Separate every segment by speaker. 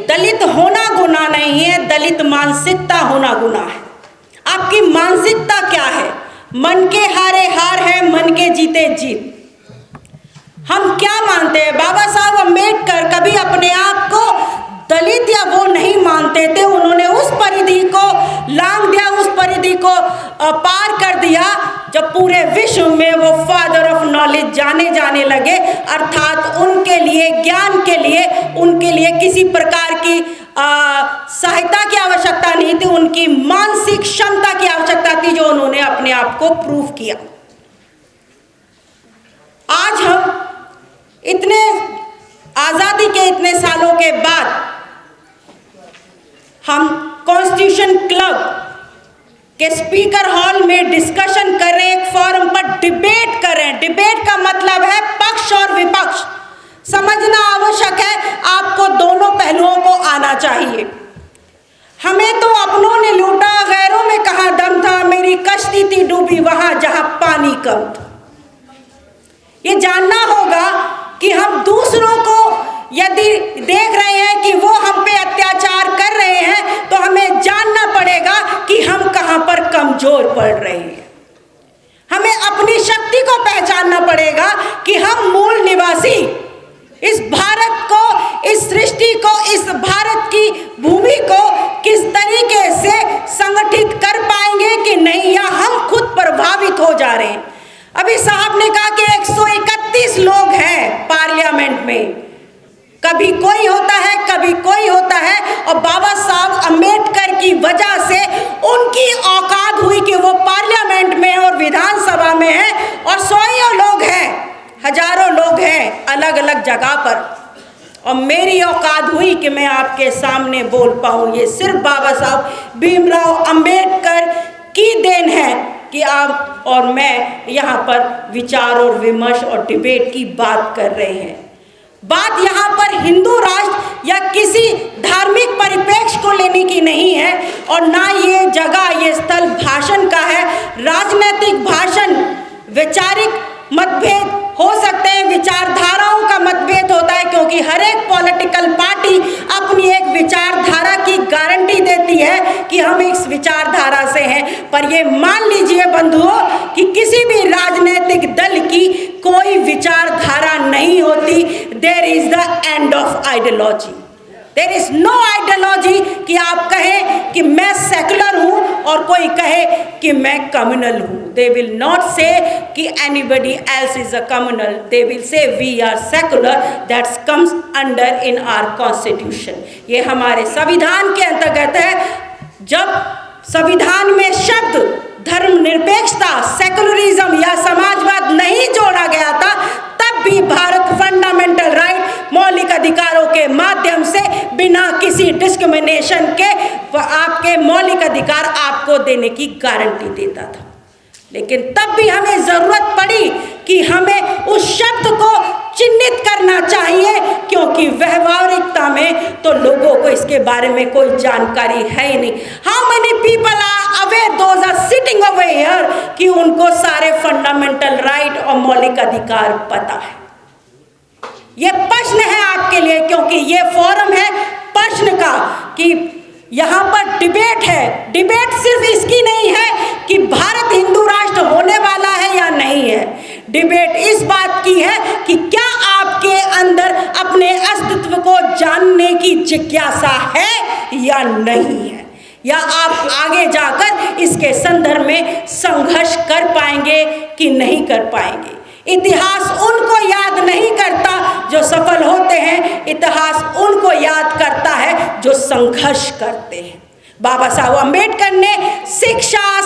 Speaker 1: दलित होना गुनाह नहीं है, दलित मानसिकता होना गुनाह है। आपकी मानसिकता क्या है? मन के हारे हार है, मन के जीते जीत। हम क्या मानते हैं? बाबा साहब अम्बेडकर कभी अपने आप को दलित या वो नहीं मानते थे। उन्होंने उस परिधि को लांघ दिया, उस परिधि को पार कर दिया जब पूरे विश्व में वो फादर ऑफ नॉलेज जाने लगे। अर्थात उनके लिए, ज्ञान के लिए, उनके लिए किसी प्रकार की सहायता की आवश्यकता नहीं थी, उनकी मानसिक क्षमता की आवश्यकता थी, जो उन्होंने अपने आप को प्रूव किया। आज हम इतने आजादी के इतने सालों के बाद हम कॉन्स्टिट्यूशन क्लब के स्पीकर हॉल में डिस्कशन कर रहे हैं, एक फोरम पर डिबेट कर रहे हैं। डिबेट का मतलब है पक्ष और विपक्ष। समझना आवश्यक है, आपको दोनों पहलुओं को आना चाहिए। हमें तो अपनों ने लूटा, गैरों में कहाँ दम था, मेरी कश्ती थी डूबी वहां जहां पानी कम था। ये जानना होगा कि हम दूसरों को यदि देख रहे हैं कि वो हम पे अत्याचार कर रहे हैं, तो हमें जानना पड़ेगा कि हम कहां पर कमजोर पड़ रहे हैं। हमें अपनी शक्ति को पहचानना पड़ेगा कि हम मूल निवासी इस भारत को, इस सृष्टि को, इस भारत की भूमि को किस तरीके से संगठित कर पाएंगे कि नहीं, या हम खुद प्रभावित हो जा रहे हैं। अभी साहब ने कहा कि 131 लोग हैं पार्लियामेंट में, कभी कोई होता है, कभी कोई होता है। और बाबा साहब अम्बेडकर की वजह से उनकी औकात हुई कि वो पार्लियामेंट में और विधानसभा में है, और सौयों लोग हैं, हजारों लोग हैं अलग अलग जगह पर, और मेरी औकात हुई कि मैं आपके सामने बोल पाऊँ। ये सिर्फ बाबा साहब भीमराव अम्बेडकर की देन है कि आप और मैं यहाँ पर विचार और विमर्श और डिबेट की बात कर रहे हैं। बात यहाँ पर हिंदू राष्ट्र या किसी धार्मिक परिप्रेक्ष्य को लेने की नहीं है, और ना ये जगह, ये स्थल भाषण का है। राजनीतिक भाषण, वैचारिक मतभेद हो सकते हैं, विचारधाराओं का मतभेद होता है, क्योंकि हर एक पॉलिटिकल पार्टी अपनी एक विचारधारा की गारंटी देती है कि हम इस विचारधारा से हैं। पर ये मान लीजिए बंधुओं कि किसी भी राजनीतिक दल की कोई विचारधारा नहीं होती। There is the end of ideology. There is no ideology कि आप कहें कि मैं सेकुलर हूं और कोई कहे कि मैं कम्युनल हूं। दे विल नॉट से कि anybody else is a communal, they will say we are secular, that's comes under in our constitution. ये हमारे संविधान के अंतर्गत है। जब संविधान में शब्द धर्मनिरपेक्षता, सेकुलरिज्म या समाजवाद नहीं जोड़ा गया था, तब भी भारत फंडामेंटल राइट, मौलिक अधिकारों के माध्यम से बिना किसी डिस्क्रिमिनेशन के आपके मौलिक अधिकार आपको देने की गारंटी देता था। लेकिन तब भी हमें जरूरत पड़ी कि हमें उस शब्द को चिन्हित करना चाहिए, क्योंकि व्यवहारिकता में तो लोगों को इसके बारे में कोई जानकारी है ही नहीं। How many people are aware, those are sitting over here, कि उनको सारे फंडामेंटल राइट और मौलिक अधिकार पता है। ये प्रश्न है आपके लिए, क्योंकि ये फोरम है प्रश्न का, कि यहाँ पर डिबेट है। डिबेट सिर्फ इसकी नहीं है कि भारत हिंदू राष्ट्र होने वाला है या नहीं है। डिबेट इस बात की है कि क्या आपके अंदर अपने अस्तित्व को जानने की जिज्ञासा है या नहीं है, या आप आगे जाकर इसके संदर्भ में संघर्ष कर पाएंगे कि नहीं कर पाएंगे। इतिहास उनको याद नहीं करता जो सफल होते हैं, इतिहास उनको याद करता है जो संघर्ष करते हैं। बाबा साहब अम्बेडकर ने शिक्षा,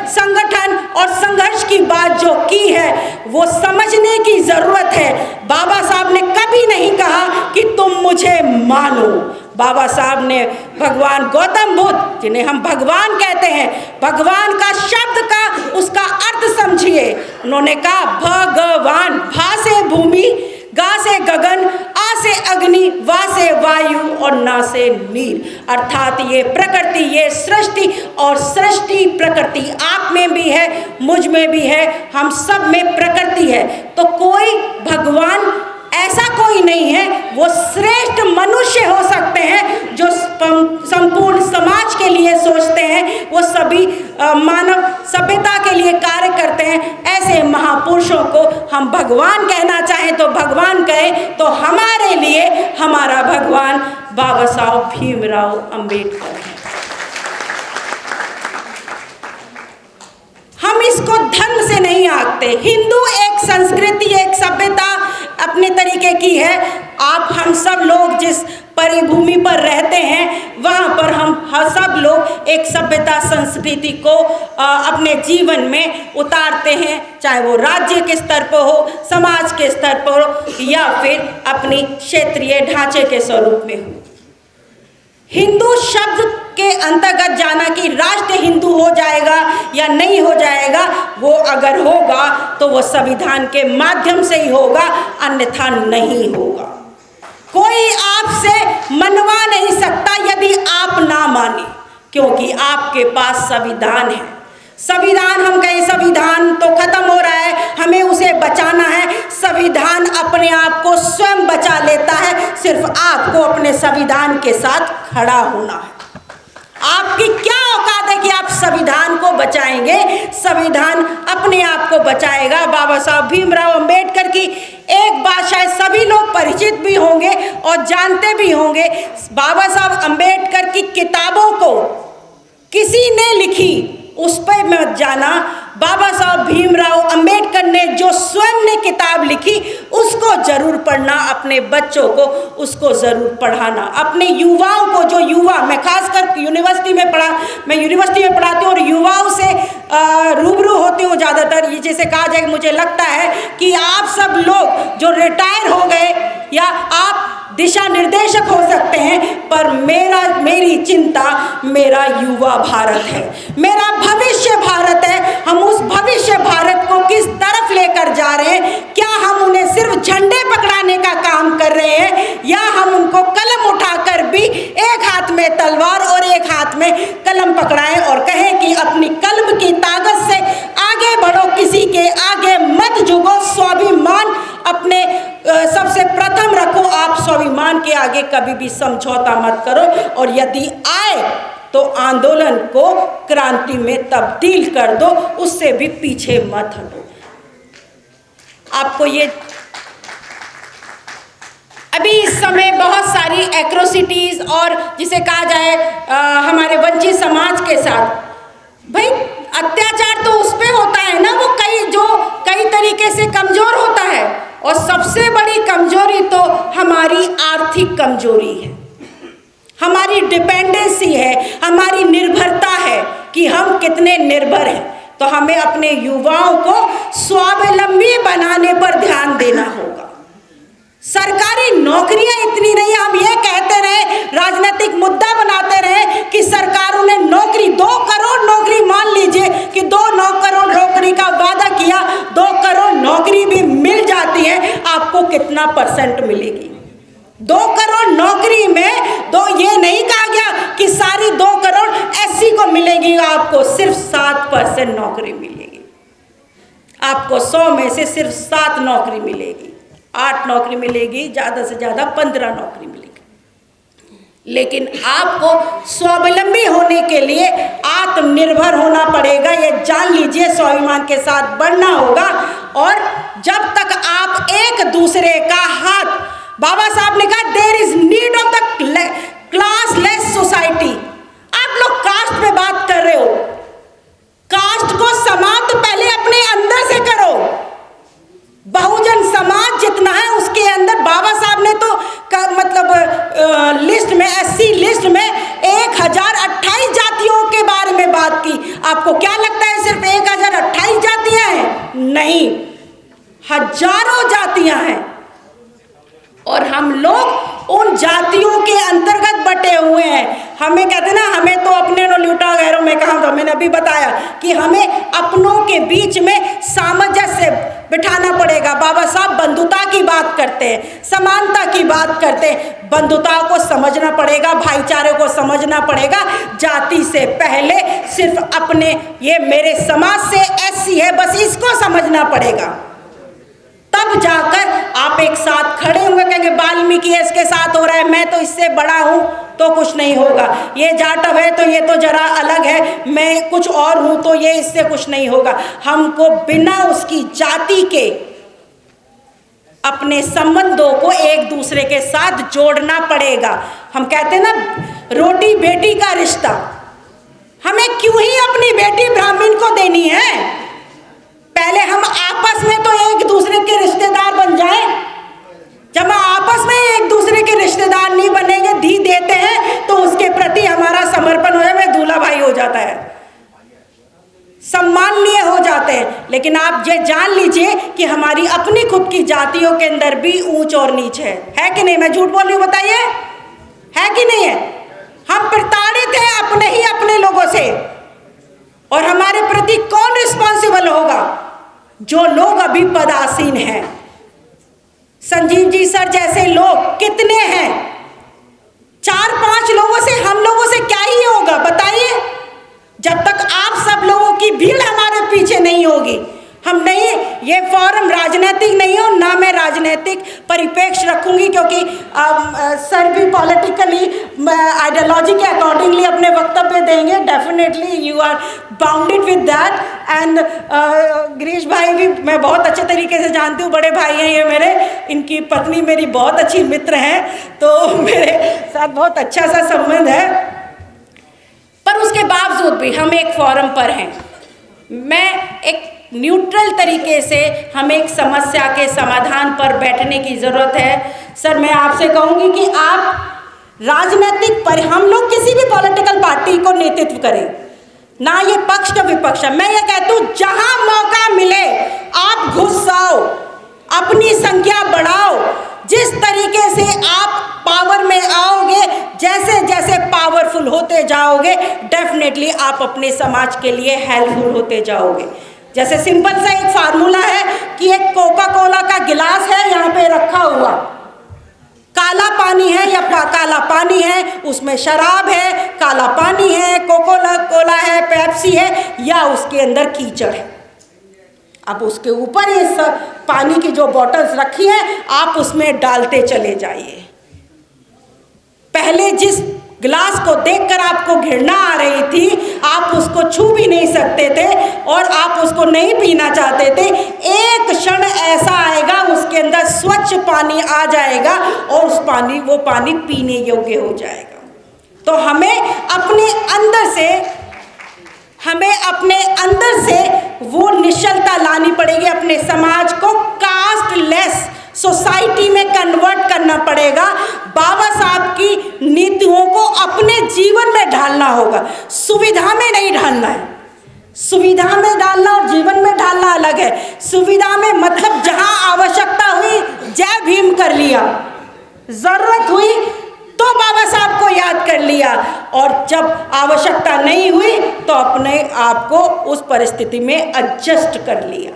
Speaker 1: संगठन और संघर्ष की बात जो की है, वो समझने की जरूरत है। बाबा साहब ने कभी नहीं कहा कि तुम मुझे मानो। बाबा साहब ने भगवान गौतम बुद्ध, जिन्हें हम भगवान कहते हैं, भगवान का शब्द का उसका अर्थ समझिए। उन्होंने कहा भगवान, भा से भूमि, गा से गगन, आ से अग्नि, वा से वायु और ना से नीर। अर्थात ये प्रकृति, ये सृष्टि, और सृष्टि प्रकृति आप में भी है, मुझ में भी है, हम सब में प्रकृति है। तो कोई भगवान ऐसा कोई नहीं है। वो श्रेष्ठ मनुष्य हो सकते हैं, मानव सभ्यता के लिए कार्य करते हैं, ऐसे महापुरुषों को हम भगवान कहना चाहें तो भगवान कहें, तो हमारे लिए हमारा भगवान बाबा साहब भीमराव अंबेडकर है। हम इसको धर्म से नहीं आंकते। हिंदू एक संस्कृति, एक सभ्यता अपने तरीके की है। आप हम सब लोग जिस परिभूमि पर रहते हैं वहाँ पर हम सब लोग एक सभ्यता संस्कृति को अपने जीवन में उतारते हैं, चाहे वो राज्य के स्तर पर हो, समाज के स्तर पर हो, या फिर अपनी क्षेत्रीय ढांचे के स्वरूप में हो। हिंदू शब्द के अंतर्गत जाना कि राष्ट्र हिंदू हो जाएगा या नहीं हो जाएगा, वो अगर होगा तो वो संविधान के माध्यम से ही होगा, अन्यथा नहीं होगा। कोई आपसे मनवा नहीं सकता यदि आप ना माने, क्योंकि आपके पास संविधान है। संविधान, हम कहें संविधान तो खत्म हो रहा है, हमें उसे बचाना है। संविधान अपने आप को स्वयं बचा लेता है, सिर्फ आपको अपने संविधान के साथ खड़ा होना है। आपकी क्या औकात है कि आप संविधान को बचाएंगे? संविधान अपने आप को बचाएगा। बाबा साहब भीमराव अंबेडकर की एक बात शायद सभी लोग परिचित भी होंगे और जानते भी होंगे। बाबा साहब अंबेडकर की किताबों को किसी ने लिखी, उस पर मत जाना। बाबा साहब भीमराव अंबेडकर ने जो स्वयं ने किताब लिखी उसको जरूर पढ़ना, अपने बच्चों को उसको जरूर पढ़ाना, अपने युवाओं को, जो युवा, मैं खासकर यूनिवर्सिटी में पढ़ाती हूँ और युवाओं से रूबरू होती हूँ ज़्यादातर। ये जैसे कहा जाए, मुझे लगता है कि आप सब लोग जो रिटायर हो गए या आप दिशा निर्देशक हो सकते हैं, पर मेरी चिंता मेरा युवा भारत है, मेरा भविष्य भारत है। हम उस भविष्य भारत को किस तरफ लेकर जा रहे हैं? क्या हम उन्हें सिर्फ झंडे पकड़ाने का काम कर रहे हैं, या हम उनको कलम उठाकर भी एक हाथ में तलवार और एक हाथ में कलम पकड़ाएं और कहें कि अपनी कलम की ताकत से आगे बढ़ो, किसी के आगे मत झुको, स्वाभिमान अपने सबसे प्रथम रखो। आप स्वाभिमान के आगे कभी भी समझौता मत करो, और यदि आए तो आंदोलन को क्रांति में तब्दील कर दो, उससे भी पीछे मत हटो। आपको ये अभी इस समय बहुत सारी एट्रोसिटीज और जिसे कहा जाए हमारे वंचित समाज के साथ, भाई अत्याचार तो उस पे होता है ना, वो कई तरीके से कमजोर होता है, और सबसे बड़ी कमजोरी तो हमारी आर्थिक कमजोरी है, हमारी डिपेंडेंसी है, हमारी निर्भरता है कि हम कितने निर्भर हैं। तो हमें अपने युवाओं को स्वावलंबी बनाने पर ध्यान देना होगा। सरकारी नौकरियां इतनी नहीं, हम ये कहते रहे, राजनीतिक मुद्दा बनाते रहे कि सरकारों ने नौकरी 2 करोड़ नौकरी, मान लीजिए कि 2 करोड़ नौकरी का वादा किया, 2 करोड़ नौकरी भी मिल जाती है, आपको कितना % मिलेगी? 2 करोड़ नौकरी में ये नहीं कहा गया कि सारी 2 करोड़ एससी को मिलेगी, आपको सिर्फ 7% नौकरी मिलेगी। आपको 100 में से सिर्फ 7 नौकरी मिलेगी, 8 नौकरी मिलेगी, ज़्यादा से ज़्यादा 15 नौकरी मिलेगी। लेकिन आपको स्वावलंबी होने के लिए आत्मनिर्भर होना पड़ेगा, ये जान लीजिए, स्वाभिमान के साथ बढ़ना होगा। और जब तक आप एक दूसरे का हाथ, बाबा साहब ने कहा there is need of the classless society. आप लोग कास्ट पे बात कर रहे हो, कास्ट को समाप्त पहले अपने अंदर से करो। बहुजन समाज जितना है उसके अंदर बाबा साहब ने तो लिस्ट में, एससी लिस्ट में 1028 जातियों के बारे में बात की। आपको क्या लगता है सिर्फ 1028 जातियां हैं? नहीं, हजारों जातियां हैं, और हम लोग उन जातियों के अंतर्गत बटे हुए हैं। हमें कहते ना, हमें तो अपने नो लूटा गैरों में कहा, तो मैंने अभी बताया कि हमें अपनों के बीच में सामंजस्य बिठाना पड़ेगा। बाबा साहब बंधुता की बात करते हैं, समानता की बात करते हैं, बंधुता को समझना पड़ेगा, भाईचारे को समझना पड़ेगा। जाति से पहले सिर्फ अपने, ये मेरे समाज से एससी है, बस इसको समझना पड़ेगा, तब जाकर आप एक साथ खड़े होंगे, कहेंगे वाल्मीकि इसके साथ हो रहा है, मैं तो इससे बड़ा हूँ, तो कुछ नहीं होगा। ये जाटव है तो ये तो जरा अलग है, मैं कुछ और हूँ तो ये इससे कुछ नहीं होगा। हमको बिना उसकी जाति के अपने संबंधों को एक दूसरे के साथ जोड़ना पड़ेगा। हम कहते हैं ना रोटी बेटी का रिश्ता, हमें क्यों ही अपनी बेटी ब्राह्मण को देनी है? पहले हम आपस में तो एक दूसरे के रिश्तेदार बन जाएं। जब हम आपस में एक दूसरे के रिश्तेदार नहीं बनेंगे, धी देते हैं, तो उसके प्रति हमारा समर्पण हो जाए, दूल्हा भाई हो जाता है, सम्माननीय हो जाते हैं। लेकिन आप ये जान लीजिए कि हमारी अपनी खुद की जातियों के अंदर भी ऊंच और नीच है कि नहीं? मैं झूठ बोल रही हूँ, बताइए, है कि नहीं है? हम प्रताड़ित हैं अपने लोगों से, और हमारे प्रति कौन रिस्पॉन्सिबल होगा? जो लोग अभी पदासीन हैं। संजीव जी सर जैसे लोग कितने हैं? 4-5 लोगों से, हम लोगों से क्या ही होगा बताइए? जब तक आप सब लोगों की भीड़ हमारे पीछे नहीं होगी, हम नहीं, ये फोरम राजनीतिक नहीं हो, ना मैं राजनीतिक परिप्रेक्ष्य रखूंगी, क्योंकि सर भी पॉलिटिकली आइडियोलॉजी के अकॉर्डिंगली अपने वक्तव्य देंगे। Definitely you are bounded with that. And Girish भाई भी मैं बहुत अच्छे तरीके से जानती हूँ, बड़े भाई हैं ये मेरे, इनकी पत्नी मेरी बहुत अच्छी मित्र हैं, तो मेरे साथ बहुत अच्छा सा संबंध है। पर उसके बावजूद भी हम एक फोरम पर हैं। मैं एक न्यूट्रल तरीके से, हमें एक समस्या के समाधान पर बैठने की ज़रूरत है। सर मैं आपसे कहूँगी कि आप राजनीतिक पर, हम लोग किसी भी पॉलिटिकल पार्टी को नेतृत्व करें, ना ये पक्ष का विपक्ष है। मैं ये कहती हूँ जहाँ मौका मिले आप घुस आओ, अपनी संख्या बढ़ाओ। जिस तरीके से आप पावर में आओगे, जैसे जैसे पावरफुल होते जाओगे, डेफिनेटली आप अपने समाज के लिए हेल्पफुल होते जाओगे। जैसे सिंपल सा एक फार्मूला है कि एक कोका कोला का गिलास है यहाँ पे रखा हुआ, काला पानी है या काला पानी है, उसमें शराब है, काला पानी है, कोका कोला है, पेप्सी है, या उसके अंदर कीचड़ है। अब उसके ऊपर ये सब पानी की जो बॉटल्स रखी हैं, आप उसमें डालते चले जाइए। पहले जिस गिलास को देखकर आपको घृणा आ रही थी, आप उसको छू भी नहीं सकते थे और आप उसको नहीं पीना चाहते थे, एक क्षण ऐसा आएगा उसके अंदर स्वच्छ पानी आ जाएगा और वो पानी पीने योग्य हो जाएगा। तो हमें अपने अंदर से वो निश्चलता लानी पड़ेगी, अपने समाज को कास्टलेस सोसाइटी में कन्वर्ट करना पड़ेगा। बाबा साहब की नीतियों को अपने जीवन में ढालना होगा, सुविधा में नहीं ढालना है। सुविधा में डालना और जीवन में ढालना अलग है। सुविधा में मतलब जहां आवश्यकता हुई जय भीम कर लिया, जरूरत हुई तो बाबा साहब को याद कर लिया, और जब आवश्यकता नहीं हुई तो अपने आप को उस परिस्थिति में एडजस्ट कर लिया।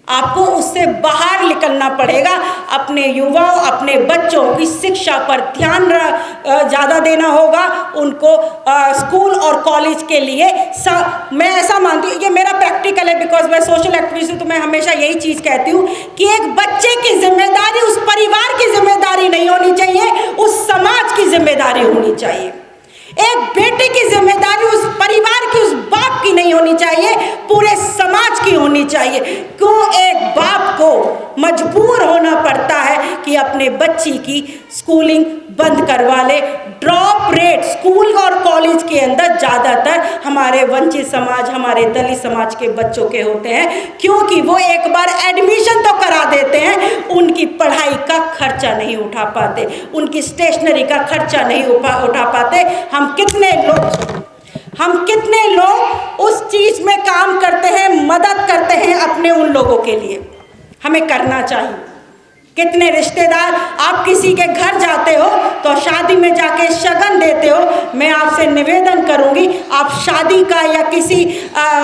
Speaker 1: आपको उससे बाहर निकलना पड़ेगा। अपने युवाओं, अपने बच्चों की शिक्षा पर ध्यान ज़्यादा देना होगा। उनको स्कूल और कॉलेज के लिए मैं ऐसा मानती हूँ, ये मेरा प्रैक्टिकल है, बिकॉज मैं सोशल एक्टिविस्ट हूँ, तो मैं हमेशा यही चीज़ कहती हूँ कि एक बच्चे की जिम्मेदारी उस परिवार की जिम्मेदारी नहीं होनी चाहिए, उस समाज की जिम्मेदारी होनी चाहिए। एक बेटे की जिम्मेदारी उस परिवार की, उस बाप की नहीं होनी चाहिए, पूरे समाज की होनी चाहिए। क्यों एक बाप को मजबूर होना पड़ता है कि अपने बच्ची की स्कूलिंग बंद करवा ले। ड्रॉप रेट स्कूल और कॉलेज के अंदर ज़्यादातर हमारे वंचित समाज, हमारे दलित समाज के बच्चों के होते हैं, क्योंकि वो एक बार एडमिशन तो करा देते हैं, उनकी पढ़ाई का खर्चा नहीं उठा पाते, उनकी स्टेशनरी का खर्चा नहीं उठा पाते। हम कितने लोग उस चीज़ में काम करते हैं, मदद करते हैं अपने उन लोगों के लिए, हमें करना चाहिए। कितने रिश्तेदार, आप किसी के घर जाते हो तो शादी में जाके शगन देते हो। मैं आपसे निवेदन करूंगी, आप शादी का या किसी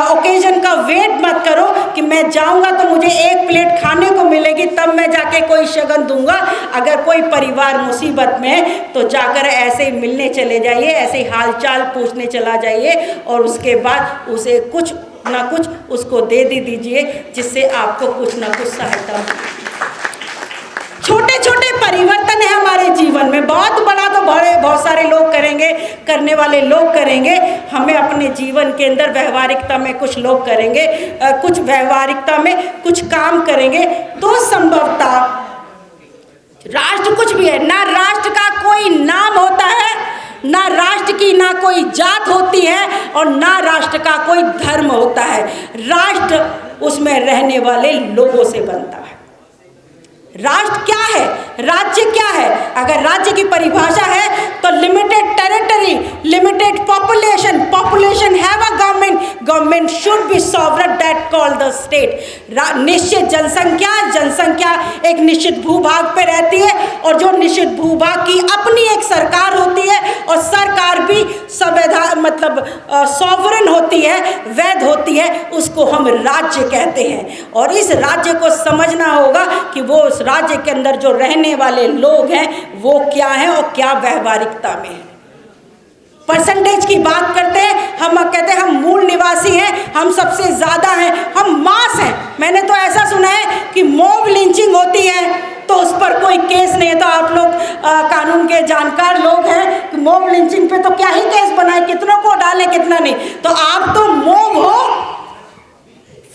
Speaker 1: ओकेजन का वेट मत करो कि मैं जाऊंगा तो मुझे एक प्लेट खाने को मिलेगी तब मैं जाके कोई शगन दूंगा। अगर कोई परिवार मुसीबत में है तो जाकर ऐसे ही मिलने चले जाइए, ऐसे ही हालचाल पूछने चला जाइए, और उसके बाद उसे कुछ ना कुछ उसको दे दीजिए, जिससे आपको कुछ ना कुछ सहायता हो। छोटे छोटे परिवर्तन है हमारे जीवन में, बहुत बड़ा तो बहुत सारे लोग करेंगे, करने वाले लोग करेंगे। हमें अपने जीवन के अंदर व्यवहारिकता में कुछ लोग करेंगे, कुछ व्यवहारिकता में कुछ काम करेंगे, तो संभवतः राष्ट्र कुछ भी है ना, राष्ट्र का कोई नाम होता है, ना राष्ट्र की ना कोई जात होती है, और ना राष्ट्र का कोई धर्म होता है। राष्ट्र उसमें रहने वाले लोगों से बनता है। राष्ट्र क्या है, राज्य क्या है? अगर राज्य की परिभाषा है तो limited territory, limited population, population have a government, government should be sovereign that called the state. निश्चित जनसंख्या, जनसंख्या एक निश्चित भूभाग पे रहती है, और जो निश्चित भूभाग की अपनी एक सरकार होती है, और सरकार भी संविधान मतलब सॉवरेन होती है, वैध होती है, उसको हम राज्य कहते हैं। और इस राज्य को समझना होगा कि वो उस राज्य के अंदर जो रहने वाले लोग हैं वो क्या हैं और क्या व्यवहारिकता में है। परसेंटेज की बात करते हैं, हम कहते हैं हम मूल निवासी हैं, हम सबसे ज़्यादा हैं, हम मास हैं। मैंने तो ऐसा सुना है कि मॉब लिंचिंग होती है तो उस पर कोई केस नहीं है। तो आप लोग कानून के जानकार लोग हैं कि मॉब लिंचिंग पे तो क्या ही केस बनाए, कितनों को डाले कितना नहीं। तो आप तो मॉब हो,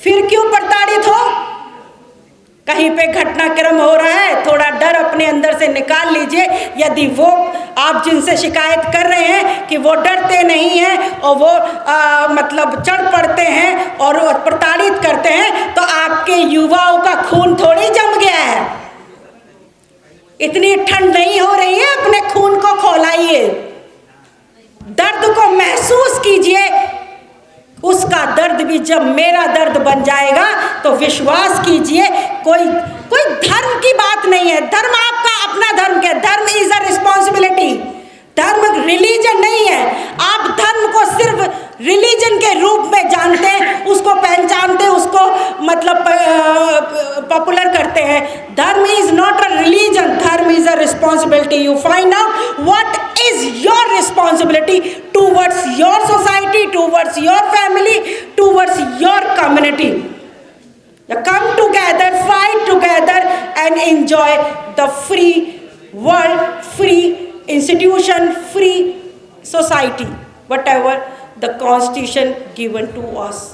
Speaker 1: फिर क्यों प्रताड़ित हो? कहीं पे घटनाक्रम हो रहा है, थोड़ा डर अपने अंदर से निकाल लीजिए। यदि वो आप जिनसे शिकायत कर रहे हैं कि वो डरते नहीं हैं और वो मतलब चढ़ पड़ते हैं और प्रताड़ित करते हैं, तो आपके युवाओं का खून थोड़ी जम गया है। इतनी ठंड नहीं हो रही है, अपने खून को खौलाइए, दर्द को महसूस कीजिए। उसका दर्द भी जब मेरा दर्द बन जाएगा तो विश्वास कीजिए कोई धर्म की बात नहीं है। धर्म आपका अपना धर्म क्या, धर्म इज अ रिस्पॉन्सिबिलिटी, धर्म रिलीजन नहीं है। आप धर्म को सिर्फ रिलीजन के रूप में जानते हैं, उसको पहचानते हैं, उसको मतलब पॉपुलर करते हैं। धर्म इज नॉट अ रिलीजन, धर्म is a responsibility. You find out what is your responsibility towards your society, towards your family, towards your community. Come together, fight together and enjoy the free world, free institution, free society, whatever the constitution given to us.